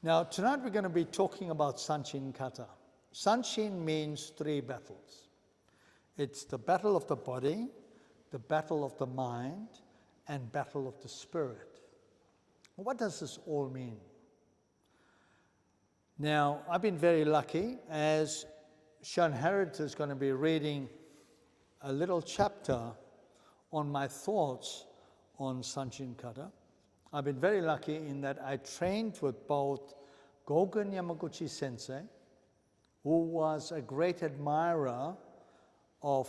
Now, tonight we're going to be talking about Sanchin Kata. Sanchin means three battles. It's the battle of the body, the battle of the mind, and battle of the spirit. What does this all mean? Now, I've been very lucky, as Sean Harrod is going to be reading a little chapter on my thoughts on Sanchin Kata. I've been very lucky in that I trained with both Gogen Yamaguchi Sensei, who was a great admirer of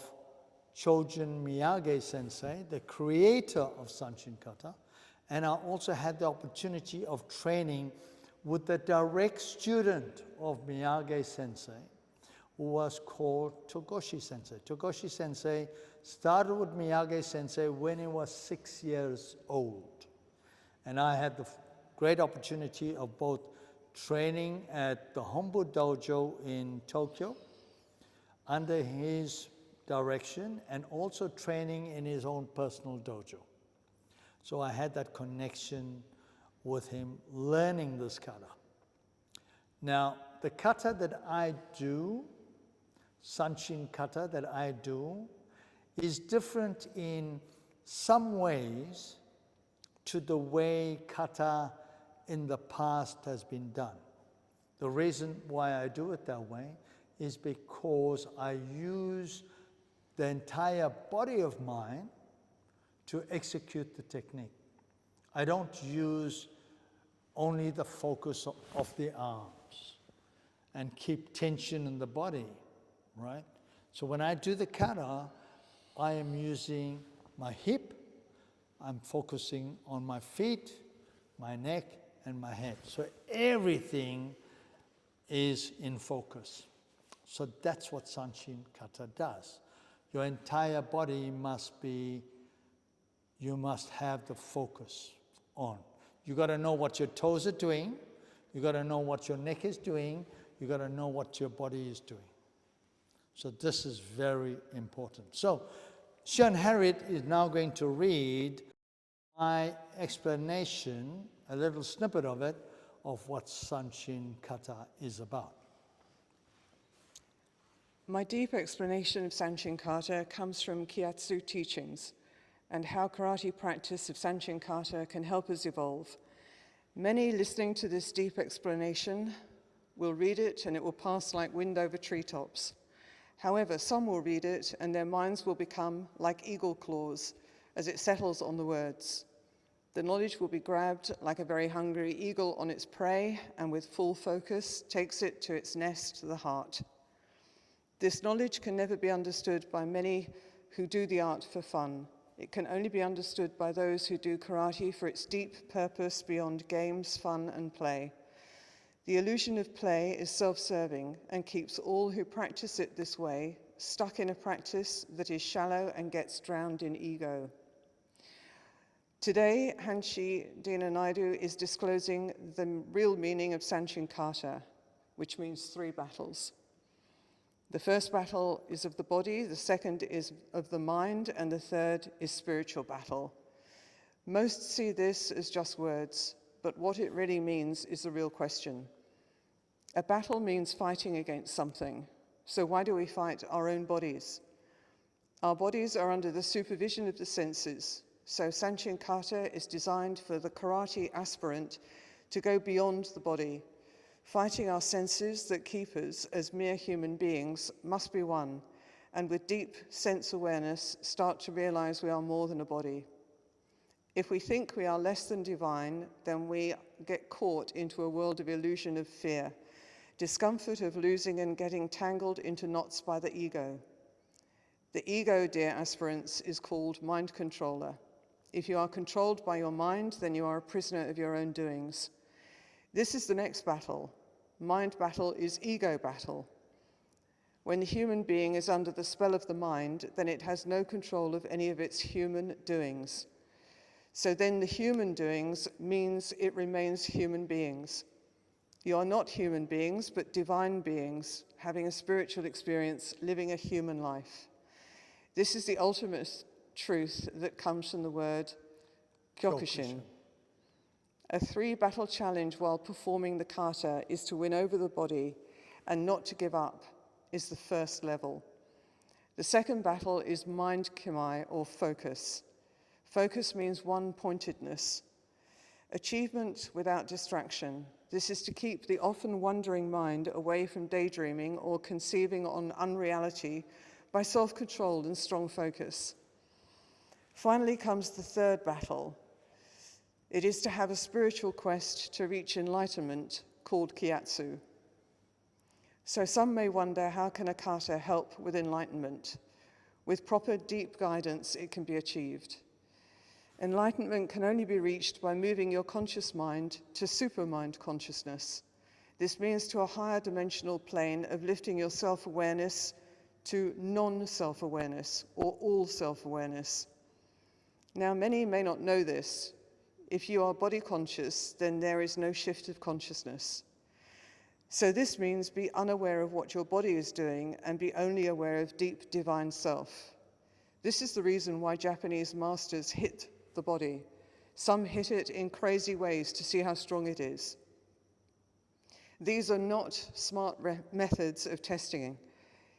Chojun Miyagi Sensei, the creator of Sanchin Kata, and I also had the opportunity of training with the direct student of Miyagi Sensei, who was called Togoshi Sensei. Togoshi Sensei started with Miyagi Sensei when he was 6 years old. And I had the great opportunity of both training at the Hombu Dojo in Tokyo under his direction and also training in his own personal dojo. So I had that connection with him learning this kata. Now, the kata that I do, Sanchin Kata that I do, is different in some ways to the way kata in the past has been done. The reason why I do it that way is because I use the entire body of mine to execute the technique. I don't use only the focus of the arms and keep tension in the body, right? So when I do the kata, I am using my hip, I'm focusing on my feet, my neck, and my head. So everything is in focus. So that's what Sanchin Kata does. Your entire body you must have the focus on. You got to know what your toes are doing. You got to know what your neck is doing. You got to know what your body is doing. So this is very important. So Sean Harriet is now going to read my explanation, a little snippet of it, of what Sanchin Kata is about. My deep explanation of Sanchin Kata comes from Kyatsu teachings and how karate practice of Sanchin Kata can help us evolve. Many listening to this deep explanation will read it and it will pass like wind over treetops. However, some will read it and their minds will become like eagle claws as it settles on the words. The knowledge will be grabbed like a very hungry eagle on its prey and with full focus takes it to its nest, the heart. This knowledge can never be understood by many who do the art for fun. It can only be understood by those who do karate for its deep purpose beyond games, fun, and play. The illusion of play is self-serving and keeps all who practice it this way stuck in a practice that is shallow and gets drowned in ego. Today, Hanshi Dina Naidu is disclosing the real meaning of Sanchin Kata, which means three battles. The first battle is of the body, the second is of the mind, and the third is spiritual battle. Most see this as just words, but what it really means is the real question. A battle means fighting against something. So why do we fight our own bodies? Our bodies are under the supervision of the senses. So Sanchin Kata is designed for the karate aspirant to go beyond the body. Fighting our senses that keep us as mere human beings must be won, and with deep sense awareness, start to realize we are more than a body. If we think we are less than divine, then we get caught into a world of illusion of fear, discomfort of losing and getting tangled into knots by the ego. The ego, dear aspirants, is called mind controller. If you are controlled by your mind, then you are a prisoner of your own doings. This is the next battle. Mind battle is ego battle. When the human being is under the spell of the mind, then it has no control of any of its human doings. So then the human doings means it remains human beings. You are not human beings, but divine beings, having a spiritual experience, living a human life. This is the ultimate truth that comes from the word Kyokushin. A 3-battle challenge while performing the kata is to win over the body and not to give up is the first level. The second battle is mind kimai, or focus. Focus means one-pointedness. Achievement without distraction. This is to keep the often wandering mind away from daydreaming or conceiving on unreality by self-control and strong focus. Finally comes the third battle. It is to have a spiritual quest to reach enlightenment called Kyatsu. So some may wonder, how can a kata help with enlightenment? With proper deep guidance, it can be achieved. Enlightenment can only be reached by moving your conscious mind to supermind consciousness. This means to a higher dimensional plane of lifting your self-awareness to non-self-awareness or all self-awareness. Now, many may not know this. If you are body conscious, then there is no shift of consciousness. So this means be unaware of what your body is doing and be only aware of deep divine self. This is the reason why Japanese masters hit the body. Some hit it in crazy ways to see how strong it is. These are not smart methods of testing.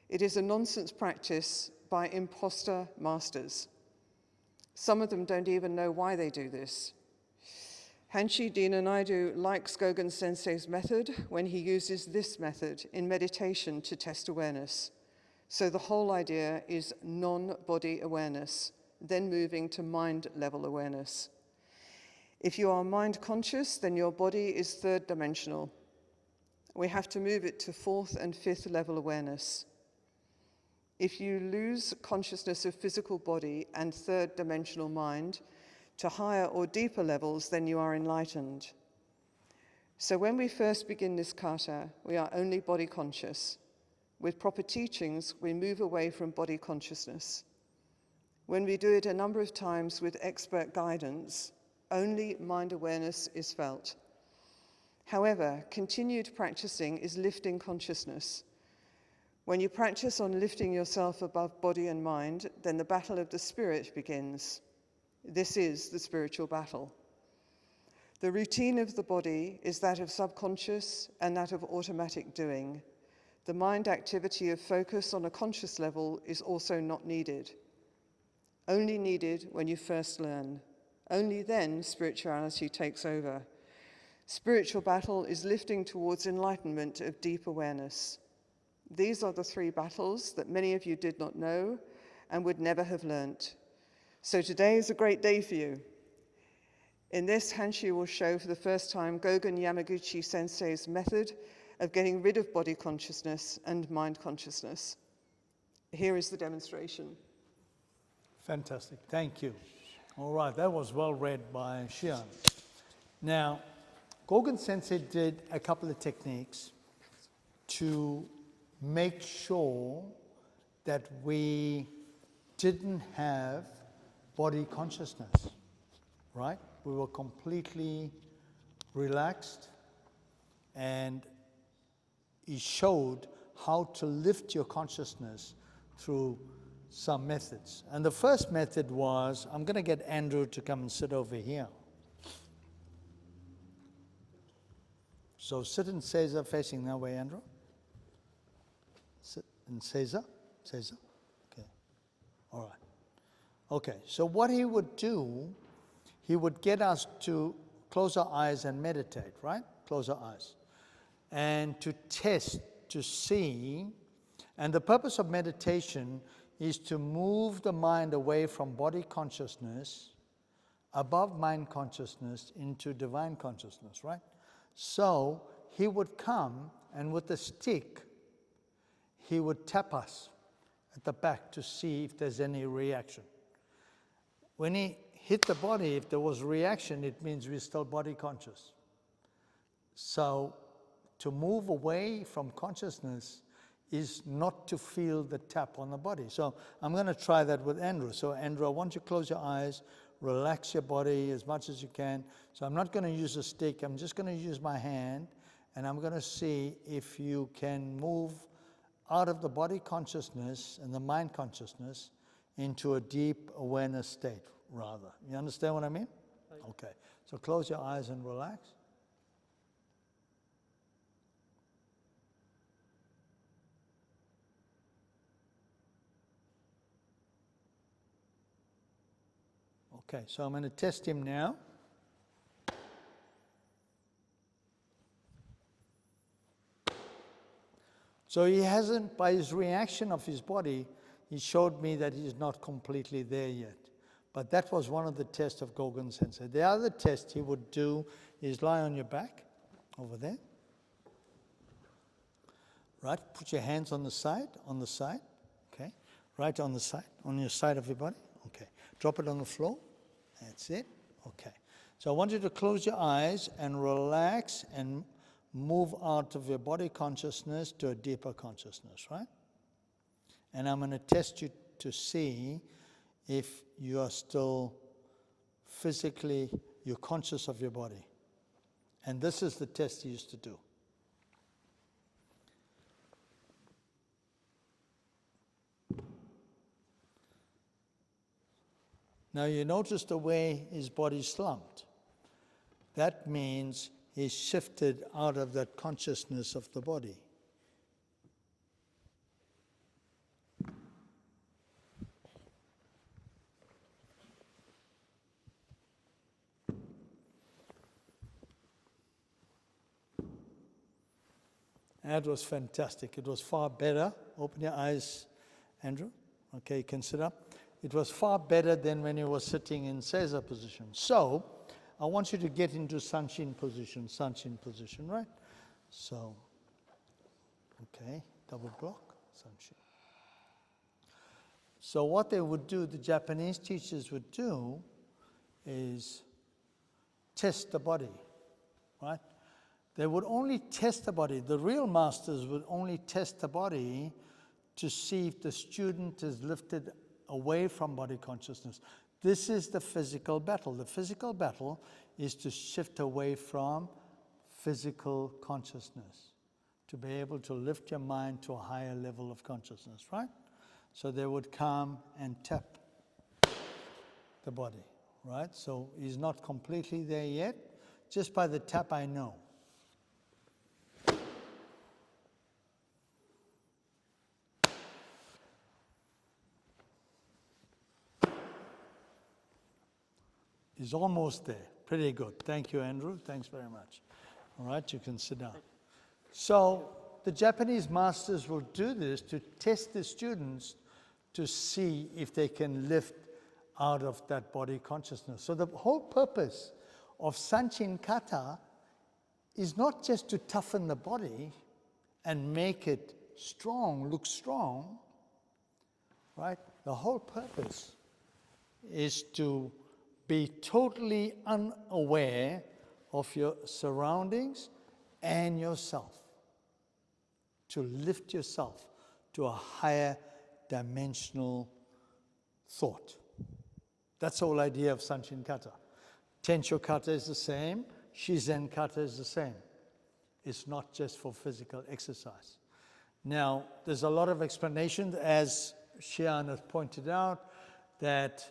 It is a nonsense practice by imposter masters. Some of them don't even know why they do this. Hanshi Dinanaidu likes Gogen Sensei's method when he uses this method in meditation to test awareness. So the whole idea is non-body awareness, then moving to mind-level awareness. If you are mind-conscious, then your body is third-dimensional. We have to move it to fourth and fifth level awareness. If you lose consciousness of physical body and third-dimensional mind to higher or deeper levels, then you are enlightened. So when we first begin this kata, we are only body conscious. With proper teachings, we move away from body consciousness. When we do it a number of times with expert guidance, only mind awareness is felt. However, continued practicing is lifting consciousness. When you practice on lifting yourself above body and mind, then the battle of the spirit begins. This is the spiritual battle. The routine of the body is that of subconscious and that of automatic doing. The mind activity of focus on a conscious level is also not needed. Only needed when you first learn. Only then spirituality takes over. Spiritual battle is lifting towards enlightenment of deep awareness. These are the 3 battles that many of you did not know and would never have learnt. So today is a great day for you. In this, Hanshi will show for the first time Gogen Yamaguchi Sensei's method of getting rid of body consciousness and mind consciousness. Here is the demonstration. Fantastic, thank you. All right, that was well read by Xian. Now, Gogen Sensei did a couple of techniques to make sure that we didn't have body consciousness, right? We were completely relaxed, and he showed how to lift your consciousness through some methods. And the first method was, I'm going to get Andrew to come and sit over here. So sit in Caesar, facing that way, Andrew. Sit in Caesar. Caesar. Okay. All right. Okay, so what he would do, he would get us to close our eyes and meditate, right? Close our eyes. And to test, to see. And the purpose of meditation is to move the mind away from body consciousness, above mind consciousness, into divine consciousness, right? So he would come, and with a stick, he would tap us at the back to see if there's any reaction. When he hit the body, if there was reaction, it means we're still body conscious. So to move away from consciousness is not to feel the tap on the body. So I'm going to try that with Andrew. So Andrew, I want you to close your eyes, relax your body as much as you can. So I'm not going to use a stick, I'm just going to use my hand, and I'm going to see if you can move out of the body consciousness and the mind consciousness into a deep awareness state, rather. You understand what I mean? Okay. So close your eyes and relax. Okay, so I'm going to test him now. So he hasn't, by his reaction of his body, he showed me that he's not completely there yet. But that was one of the tests of Gogen Sensei. The other test he would do is lie on your back, over there. Right, put your hands on the side, okay. Right on the side, on your side of your body, okay. Drop it on the floor, that's it, okay. So I want you to close your eyes and relax and move out of your body consciousness to a deeper consciousness, right? And I'm going to test you to see if you are still physically, you're conscious of your body. And this is the test he used to do. Now you notice the way his body slumped. That means he shifted out of that consciousness of the body. That was fantastic. It was far better. Open your eyes, Andrew. Okay, you can sit up. It was far better than when you were sitting in Caesar position. So, I want you to get into Sanchin position, right? So, okay, double block, Sanchin. So what they would do, the Japanese teachers would do, is test the body, right? They would only test the body. The real masters would only test the body to see if the student is lifted away from body consciousness. This is the physical battle. The physical battle is to shift away from physical consciousness, to be able to lift your mind to a higher level of consciousness, right? So they would come and tap the body, right? So he's not completely there yet. Just by the tap, I know. He's almost there. Pretty good. Thank you, Andrew. Thanks very much. All right, you can sit down. So the Japanese masters will do this to test the students to see if they can lift out of that body consciousness. So the whole purpose of Sanchin Kata is not just to toughen the body and make it strong, look strong, right? The whole purpose is to be totally unaware of your surroundings and yourself, to lift yourself to a higher dimensional thought. That's the whole idea of Sanchin Kata. Tensho Kata is the same, Shizen Kata is the same. It's not just for physical exercise. Now, there's a lot of explanation, as Shian has pointed out, that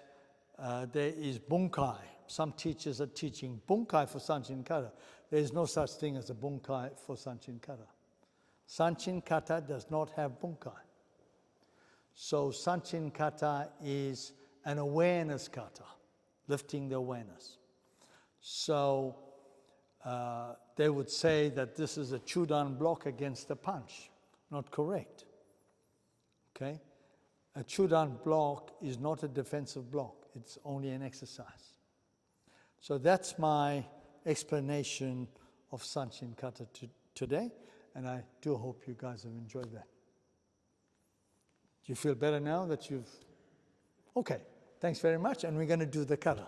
there is bunkai. Some teachers are teaching bunkai for Sanchin Kata. There is no such thing as a bunkai for Sanchin Kata. Sanchin Kata does not have bunkai. So Sanchin Kata is an awareness kata, lifting the awareness. So they would say that this is a chudan block against a punch. Not correct. Okay? A chudan block is not a defensive block. It's only an exercise. So that's my explanation of Sanchin Kata today, and I do hope you guys have enjoyed that. Do you feel better now that you've... Okay, thanks very much, and we're going to do the kata.